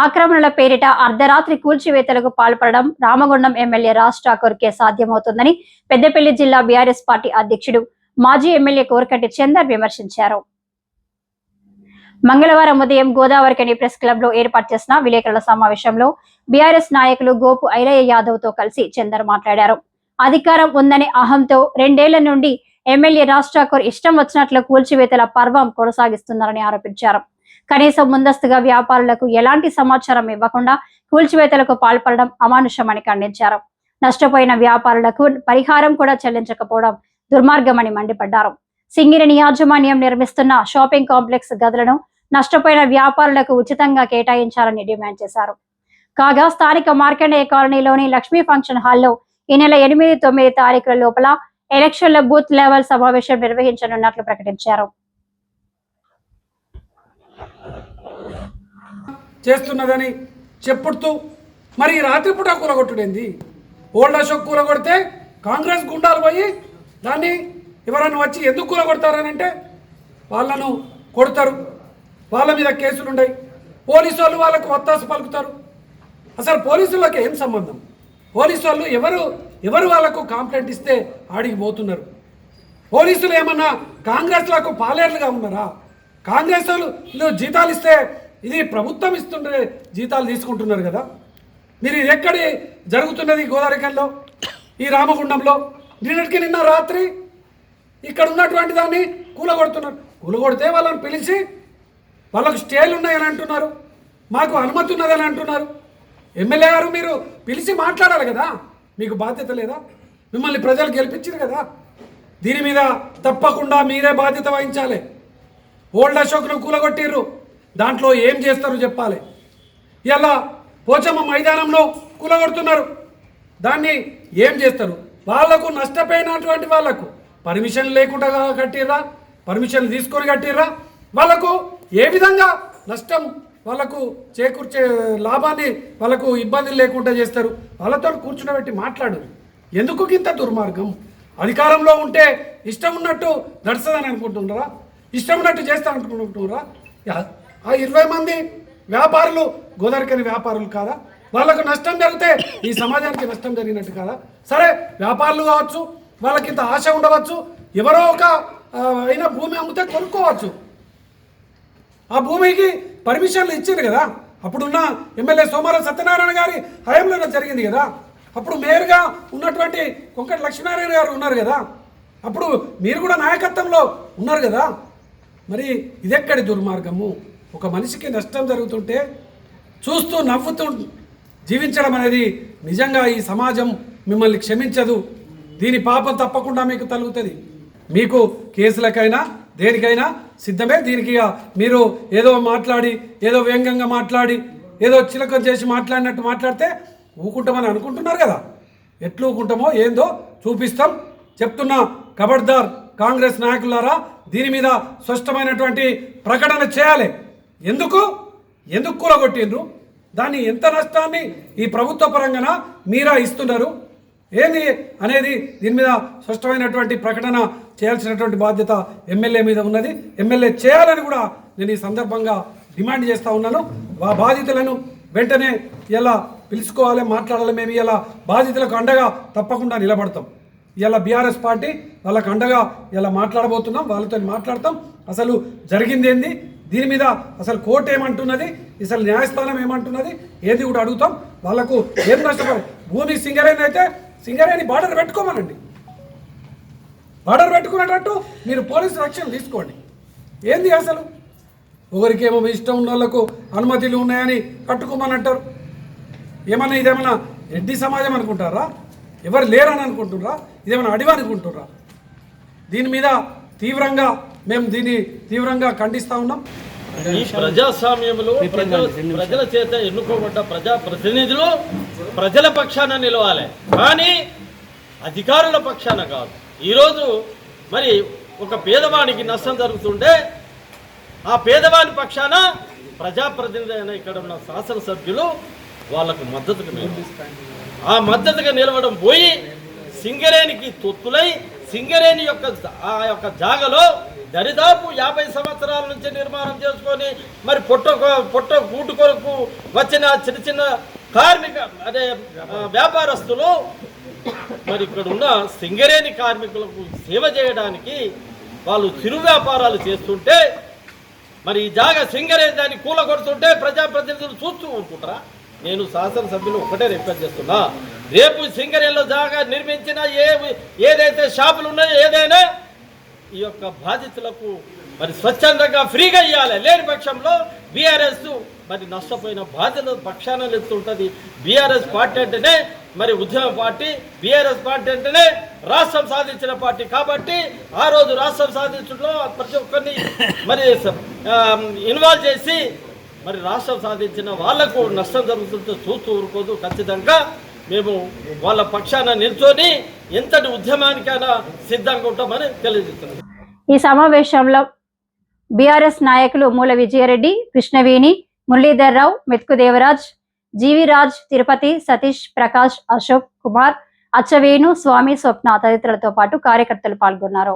ఆక్రమణల పేరిట అర్ధరాత్రి కూల్చివేతలకు పాల్పడడం రామగుండం ఎమ్మెల్యే రాజ్ ఠాకూర్కే సాధ్యమవుతుందని పెద్దపల్లి జిల్లా బీఆర్ఎస్ పార్టీ అధ్యక్షుడు మాజీ ఎమ్మెల్యే కోరకంటి చందర్ విమర్శించారు. మంగళవారం ఉదయం గోదావరికని ప్రెస్ క్లబ్ లో ఏర్పాటు చేసిన విలేకరుల సమావేశంలో బీఆర్ఎస్ నాయకులు గోపు ఐలయ్య యాదవ్ తో కలిసి చందర్ మాట్లాడారు. అధికారం ఉందనే అహంతో 2 ఏళ్ల నుండి ఎమ్మెల్యే రాజ్ ఠాకూర్ ఇష్టం వచ్చినట్లు కూల్చివేతల పర్వం కొనసాగిస్తున్నారని ఆరోపించారు. కనీసం ముందస్తుగా వ్యాపారులకు ఎలాంటి సమాచారం ఇవ్వకుండా కూల్చివేతలకు పాల్పడడం అమానుషమని ఖండించారు. నష్టపోయిన వ్యాపారులకు పరిహారం కూడా చెల్లించకపోవడం దుర్మార్గమని మండిపడ్డారు. సింగరేణి యాజమాన్యం నిర్మిస్తున్న షాపింగ్ కాంప్లెక్స్ గదులను నష్టపోయిన వ్యాపారులకు ఉచితంగా కేటాయించాలని డిమాండ్ చేశారు. కాగా స్థానిక మార్కండేయ కాలనీలోని లక్ష్మీ ఫంక్షన్ హాల్లో ఈ నెల 8, 9 తారీఖుల లోపల ఎలక్షన్ల బూత్ లెవెల్ సమావేశం నిర్వహించనున్నట్లు ప్రకటించారు. చేస్తున్నదని చెప్పుతూ మరి రాత్రిపూట కూలగొట్టుడేంది? ఓల్డ్ అశోక్ కూలగొడితే కాంగ్రెస్ గుండాలు పోయి దాన్ని ఎవరన్నా వచ్చి ఎందుకు కూలగొడతారని అంటే వాళ్ళను కొడతారు, వాళ్ళ మీద కేసులు ఉన్నాయి, పోలీసు వాళ్ళు వాళ్ళకు వత్తాసు పలుకుతారు. అసలు పోలీసులకు ఏం సంబంధం? పోలీసు వాళ్ళు ఎవరు వాళ్ళకు కంప్లైంట్ ఇస్తే ఆడికి పోతున్నారు. పోలీసులు ఏమన్నా కాంగ్రెస్లకు పాలేర్లుగా ఉన్నారా? కాంగ్రెస్ వాళ్ళు జీతాలు ఇస్తే ఇది ప్రభుత్వం ఇస్తుండే జీతాలు తీసుకుంటున్నారు కదా. మీరు ఇది ఎక్కడి జరుగుతున్నది? గోదావరికల్లో, ఈ రామగుండంలో నిన్న రాత్రి ఇక్కడ ఉన్నటువంటి దాన్ని కూలగొడుతున్నారు. కూలగొడితే వాళ్ళని పిలిచి వాళ్ళకు స్టేలు ఉన్నాయని అంటున్నారు, మాకు అనుమతి ఉన్నదని అంటున్నారు. ఎమ్మెల్యే గారు మీరు పిలిచి మాట్లాడాలి కదా, మీకు బాధ్యత లేదా? మిమ్మల్ని ప్రజలు గెలిపించారు కదా, దీని మీద తప్పకుండా మీరే బాధ్యత వహించాలి. ఓల్డ్ అశోక్ను కూలగొట్టిర్రు, దాంట్లో ఏం చేస్తారో చెప్పాలి. ఇలా పోచమ్మ మైదానంలో కూలగొడుతున్నారు, దాన్ని ఏం చేస్తారు? వాళ్లకు నష్టపోయినటువంటి వాళ్లకు పర్మిషన్ లేకుండా కట్టిర్రా, పర్మిషన్ తీసుకొని కట్టిర్రా, వాళ్ళకు ఏ విధంగా నష్టం వాళ్ళకు చేకూర్చే లాభాన్ని వాళ్ళకు ఇబ్బందులు లేకుండా చేస్తారు. వాళ్ళతో కూర్చునబెట్టి మాట్లాడు. ఎందుకు ఇంత దుర్మార్గం? అధికారంలో ఉంటే ఇష్టం ఉన్నట్టు నడుస్తుందని అనుకుంటున్నారా? ఇష్టం ఉన్నట్టు చేస్తా అనుకుంటున్నారా? ఆ 20 మంది వ్యాపారులు గోదావరికని వ్యాపారులు కాదా? వాళ్ళకు నష్టం జరిగితే ఈ సమాజానికి నష్టం జరిగినట్టు కాదా? సరే, వ్యాపారులు కావచ్చు, వాళ్ళకి ఇంత ఆశ ఉండవచ్చు, ఎవరో ఒక అయినా భూమి అమ్మితే కొనుక్కోవచ్చు. ఆ భూమికి పర్మిషన్లు ఇచ్చింది కదా, అప్పుడున్న ఎమ్మెల్యే సోమారం సత్యనారాయణ గారి హయాంలో జరిగింది కదా. అప్పుడు మేయర్గా ఉన్నటువంటి కొంకటి లక్ష్మీనారాయణ గారు ఉన్నారు కదా, అప్పుడు మీరు కూడా నాయకత్వంలో ఉన్నారు కదా. మరి ఇదెక్కడి దుర్మార్గము? ఒక మనిషికి నష్టం జరుగుతుంటే చూస్తూ నవ్వుతూ జీవించడం అనేది నిజంగా ఈ సమాజం మిమ్మల్ని క్షమించదు. దీని పాపం తప్పకుండా మీకు తగులుతుంది. మీకు కేసులకైనా దేనికైనా సిద్ధమే. దీనికి మీరు ఏదో మాట్లాడి, ఏదో వ్యంగ్యంగా మాట్లాడి, ఏదో చిలకం చేసి మాట్లాడినట్టు మాట్లాడితే ఊకుంటామని అనుకుంటున్నారు కదా. ఎట్లు ఊకుంటామో ఏందో చూపిస్తాం. చెప్తున్నా, ఖబర్దార్ కాంగ్రెస్ నాయకులారా, దీని మీద స్పష్టమైనటువంటి ప్రకటన చేయాలి. ఎందుకు కూలగొట్టిండ్రు? దాన్ని ఎంత నష్టాన్ని ఈ ప్రభుత్వ పరంగా మీరా ఇస్తున్నారు ఏంది అనేది దీని మీద స్పష్టమైనటువంటి ప్రకటన చేయాల్సినటువంటి బాధ్యత ఎమ్మెల్యే మీద ఉన్నది. ఎమ్మెల్యే చేయాలని కూడా నేను ఈ సందర్భంగా డిమాండ్ చేస్తూ ఉన్నాను. ఆ బాధితులను వెంటనే ఇలా పిలుచుకోవాలి, మాట్లాడాలి. మేము ఇలా బాధితులకు అండగా తప్పకుండా నిలబడతాం. ఇలా బీఆర్ఎస్ పార్టీ వాళ్ళకు అండగా ఇలా మాట్లాడబోతున్నాం, వాళ్ళతో మాట్లాడతాం. అసలు జరిగింది ఏంది, దీని మీద అసలు కోర్టు ఏమంటున్నది, అసలు న్యాయస్థానం ఏమంటున్నది, ఏది కూడా అడుగుతాం. వాళ్ళకు ఏం నష్టపోయి భూమి సింగరేణి అయితే సింగరేణి బార్డర్ పెట్టుకోమనండి, బార్డర్ పెట్టుకునేటట్టు మీరు పోలీసు రక్షణ తీసుకోండి. ఏంది అసలు? ఒకరికేమో ఇష్టం ఉన్న వాళ్ళకు అనుమతులు ఉన్నాయని కట్టుకోమని అంటారు. ఏమన్నా ఇదేమన్నా రెడ్డి సమాజం అనుకుంటారా? ఎవరు లేరని అనుకుంటున్నారా? ఇదేమన్నా అడివి అనుకుంటున్నారా? దీని మీద మేము దీన్ని తీవ్రంగా ఖండిస్తూ ఉన్నాం. ఈ ప్రజాస్వామ్యంలో ప్రజల చేత ఎన్నుకోబడ్డ ప్రజాప్రతినిధులు ప్రజల పక్షాన నిలవాలి, కానీ అధికారుల పక్షాన కాదు. ఈరోజు మరి ఒక పేదవానికి నష్టం జరుగుతుంటే ఆ పేదవాని పక్షాన ప్రజాప్రతినిధి అయిన ఇక్కడ ఉన్న శాసనసభ్యులు వాళ్లకు మద్దతుగా నిలబడతారు. ఆ మద్దతుగా నిలవడం పోయి సింగరేణికి తొత్తులై సింగరేణి యొక్క జాగలో దరిదాపు 50 సంవత్సరాల నుంచి నిర్మాణం చేసుకొని మరి పొట్ట కూటు కొరకు వచ్చిన చిన్న చిన్న కార్మిక వ్యాపారస్తులు మరి ఇక్కడ ఉన్న సింగరేణి కార్మికులకు సేవ చేయడానికి వాళ్ళు చిరు వ్యాపారాలు చేస్తుంటే మరి ఈ జాగా సింగరేణి దాన్ని కూలగొడుతుంటే ప్రజాప్రతినిధులు చూస్తూ ఊరుకుంటారా? నేను శాసనసభ్యులు ఒకటే రిక్వెస్ట్ చేస్తున్నా, రేపు సింగరేణిలో జాగా నిర్మించిన ఏదైతే షాపులు ఉన్నాయో ఏదైనా ఈ యొక్క బాధితులకు మరి స్వచ్ఛందంగా ఫ్రీగా ఇవ్వాలి. లేని పక్షంలో బీఆర్ఎస్ మరి నష్టపోయిన బాధ్యత పక్షాన నిలుస్తుంటుంది. బీఆర్ఎస్ పార్టీ అంటేనే మరి ఉద్యమ పార్టీ, బీఆర్ఎస్ పార్టీ అంటేనే రాష్ట్రం సాధించిన పార్టీ. కాబట్టి ఆ రోజు రాష్ట్రం సాధించడంలో ప్రతి ఒక్కరిని మరి ఇన్వాల్వ్ చేసి మరి రాష్ట్రం సాధించిన వాళ్లకు నష్టం జరుగుతుందో చూస్తూ ఊరుకోదు. ఖచ్చితంగా మేము వాళ్ళ పక్షాన నిల్చొని ఎంతటి ఉద్యమానికైనా సిద్ధంగా ఉంటామని తెలియజేస్తున్నాం. ఈ సమావేశంలో బీఆర్ఎస్ నాయకులు మూల విజయారెడ్డి, కృష్ణవేణి, మురళీధర్ రావు, మెతుకు దేవరాజ్, జీవిరాజ్, తిరుపతి, సతీష్, ప్రకాష్, అశోక్ కుమార్, అచ్చవేణు, స్వామి, స్వప్న తదితరులతో పాటు కార్యకర్తలు పాల్గొన్నారు.